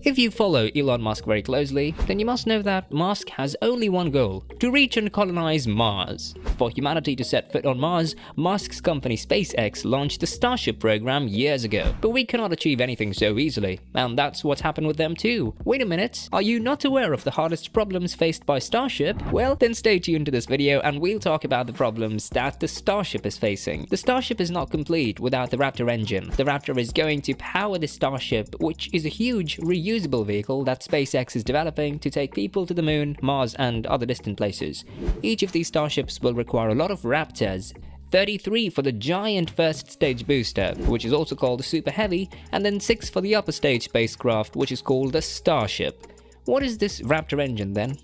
If you follow Elon Musk very closely, then you must know that Musk has only one goal: to reach and colonize Mars. For humanity to set foot on Mars, Musk's company SpaceX launched the Starship program years ago. But we cannot achieve anything so easily, and that's what's happened with them too. Wait a minute, are you not aware of the hardest problems faced by Starship? Well, then stay tuned to this video and we'll talk about the problems that the Starship is facing. The Starship is not complete without the Raptor engine. The Raptor is going to power the Starship, which is a huge reusable vehicle that SpaceX is developing to take people to the moon, Mars, and other distant places. Each of these starships will require a lot of Raptors. 33 for the giant first stage booster, which is also called the Super Heavy, and then 6 for the upper stage spacecraft, which is called the Starship. What is this Raptor engine then?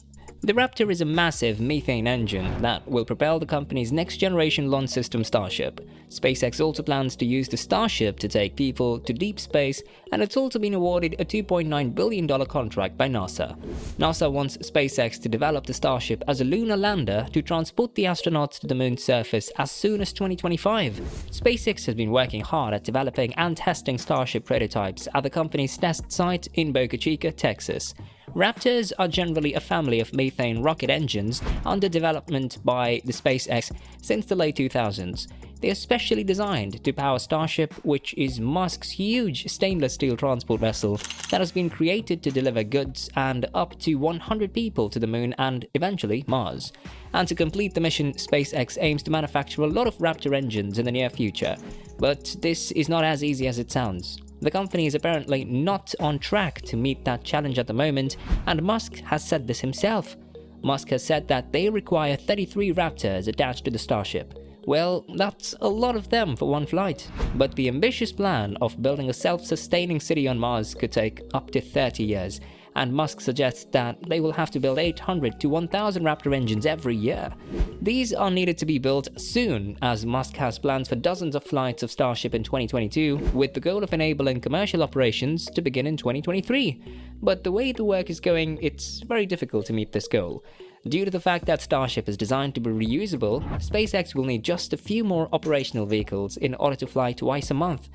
The Raptor is a massive methane engine that will propel the company's next-generation launch system Starship. SpaceX also plans to use the Starship to take people to deep space, and it's also been awarded a $2.9 billion contract by NASA. NASA wants SpaceX to develop the Starship as a lunar lander to transport the astronauts to the moon's surface as soon as 2025. SpaceX has been working hard at developing and testing Starship prototypes at the company's test site in Boca Chica, Texas. Raptors are generally a family of methane rocket engines under development by the SpaceX since the late 2000s. They are specially designed to power Starship, which is Musk's huge stainless steel transport vessel that has been created to deliver goods and up to 100 people to the moon and eventually Mars. And to complete the mission, SpaceX aims to manufacture a lot of Raptor engines in the near future. But this is not as easy as it sounds. The company is apparently not on track to meet that challenge at the moment, and Musk has said this himself. Musk has said that they require 33 Raptors attached to the Starship. Well, that's a lot of them for one flight. But the ambitious plan of building a self-sustaining city on Mars could take up to 30 years, and Musk suggests that they will have to build 800 to 1,000 Raptor engines every year. These are needed to be built soon, as Musk has plans for dozens of flights of Starship in 2022, with the goal of enabling commercial operations to begin in 2023. But the way the work is going, it's very difficult to meet this goal. Due to the fact that Starship is designed to be reusable, SpaceX will need just a few more operational vehicles in order to fly twice a month.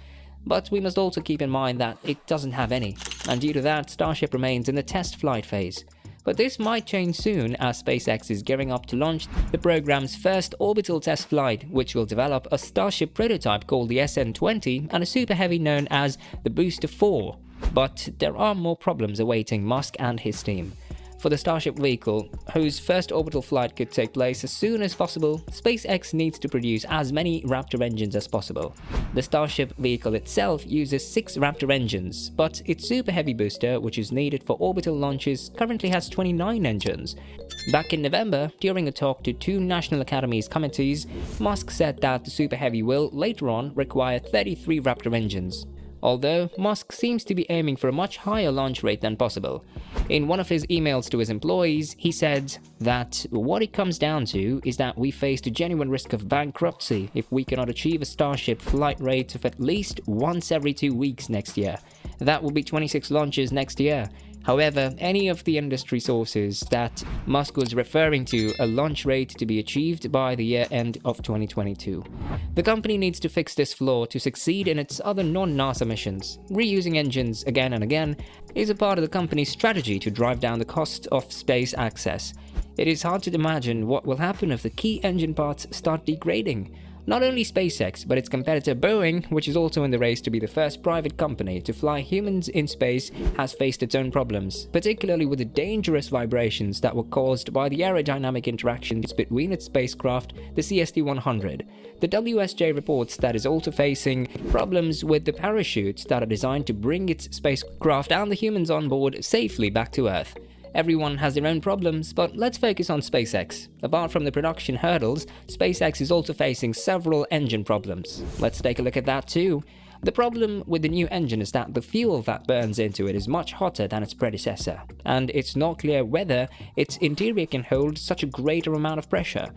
But we must also keep in mind that it doesn't have any, and due to that, Starship remains in the test flight phase. But this might change soon, as SpaceX is gearing up to launch the program's first orbital test flight, which will develop a Starship prototype called the SN20 and a Super Heavy known as the Booster 4. But there are more problems awaiting Musk and his team. For the Starship vehicle, whose first orbital flight could take place as soon as possible, SpaceX needs to produce as many Raptor engines as possible. The Starship vehicle itself uses 6 Raptor engines, but its Super Heavy booster, which is needed for orbital launches, currently has 29 engines. Back in November, during a talk to 2 National Academies committees, Musk said that the Super Heavy will, later on, require 33 Raptor engines. Although, Musk seems to be aiming for a much higher launch rate than possible. In one of his emails to his employees, he said that what it comes down to is that we faced a genuine risk of bankruptcy if we cannot achieve a Starship flight rate of at least once every 2 weeks next year. That will be 26 launches next year. However, any of the industry sources that Musk was referring to a launch rate to be achieved by the year end of 2022. The company needs to fix this flaw to succeed in its other non-NASA missions. Reusing engines again and again is a part of the company's strategy to drive down the cost of space access. It is hard to imagine what will happen if the key engine parts start degrading. Not only SpaceX, but its competitor Boeing, which is also in the race to be the first private company to fly humans in space, has faced its own problems, particularly with the dangerous vibrations that were caused by the aerodynamic interactions between its spacecraft, the CST-100. The WSJ reports that it's also facing problems with the parachutes that are designed to bring its spacecraft and the humans on board safely back to Earth. Everyone has their own problems, but let's focus on SpaceX. Apart from the production hurdles, SpaceX is also facing several engine problems. Let's take a look at that too. The problem with the new engine is that the fuel that burns into it is much hotter than its predecessor, and it's not clear whether its interior can hold such a greater amount of pressure.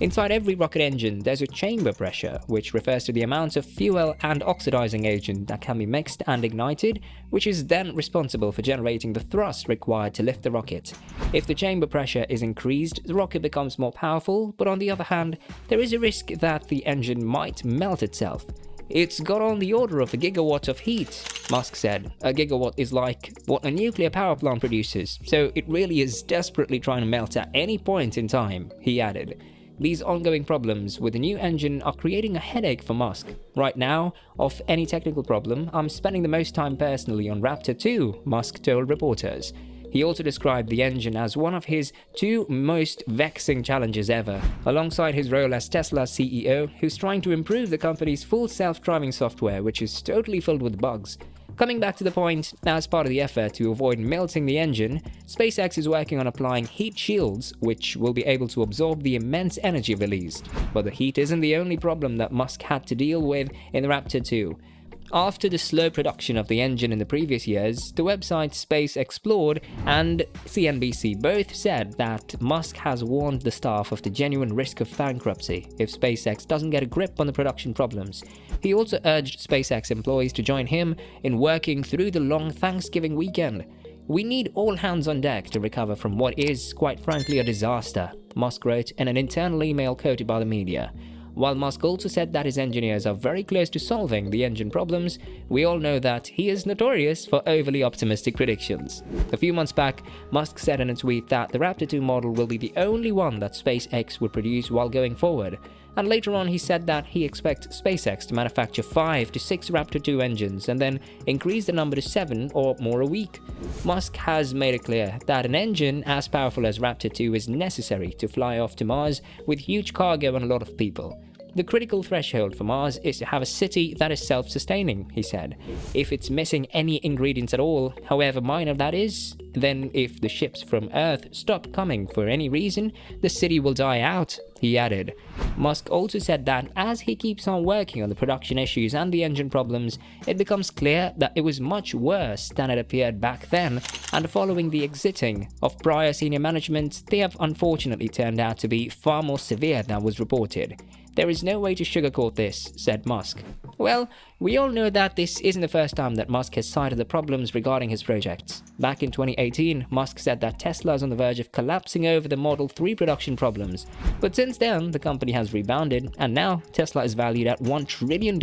Inside every rocket engine, there's a chamber pressure, which refers to the amount of fuel and oxidizing agent that can be mixed and ignited, which is then responsible for generating the thrust required to lift the rocket. If the chamber pressure is increased, the rocket becomes more powerful, but on the other hand, there is a risk that the engine might melt itself. It's got on the order of a gigawatt of heat, Musk said. A gigawatt is like what a nuclear power plant produces, so it really is desperately trying to melt at any point in time, he added. These ongoing problems with the new engine are creating a headache for Musk. Right now, of any technical problem, I'm spending the most time personally on Raptor 2, Musk told reporters. He also described the engine as one of his 2 most vexing challenges ever, alongside his role as Tesla's CEO, who's trying to improve the company's full self-driving software, which is totally filled with bugs. Coming back to the point, as part of the effort to avoid melting the engine, SpaceX is working on applying heat shields, which will be able to absorb the immense energy released. But the heat isn't the only problem that Musk had to deal with in the Raptor 2. After the slow production of the engine in the previous years, the websites Space Explored and CNBC both said that Musk has warned the staff of the genuine risk of bankruptcy if SpaceX doesn't get a grip on the production problems. He also urged SpaceX employees to join him in working through the long Thanksgiving weekend. We need all hands on deck to recover from what is, quite frankly, a disaster, Musk wrote in an internal email quoted by the media. While Musk also said that his engineers are very close to solving the engine problems, we all know that he is notorious for overly optimistic predictions. A few months back, Musk said in a tweet that the Raptor 2 model will be the only one that SpaceX would produce while going forward. And later on he said that he expects SpaceX to manufacture 5 to 6 Raptor 2 engines and then increase the number to 7 or more a week. Musk has made it clear that an engine as powerful as Raptor 2 is necessary to fly off to Mars with huge cargo and a lot of people. The critical threshold for Mars is to have a city that is self-sustaining, he said. If it's missing any ingredients at all, however minor that is, then if the ships from Earth stop coming for any reason, the city will die out, he added. Musk also said that as he keeps on working on the production issues and the engine problems, it becomes clear that it was much worse than it appeared back then, and following the exiting of prior senior management, they have unfortunately turned out to be far more severe than was reported. There is no way to sugarcoat this, said Musk. Well, we all know that this isn't the first time that Musk has cited the problems regarding his projects. Back in 2018, Musk said that Tesla is on the verge of collapsing over the Model 3 production problems. But since then, the company has rebounded, and now Tesla is valued at $1 trillion.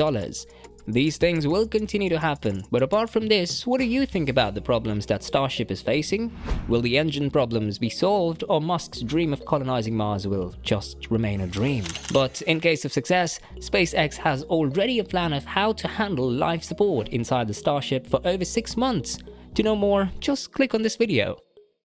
These things will continue to happen, but apart from this, what do you think about the problems that Starship is facing? Will the engine problems be solved, or Musk's dream of colonizing Mars will just remain a dream? But in case of success, SpaceX has already a plan of how to handle life support inside the Starship for over 6 months. To know more, just click on this video.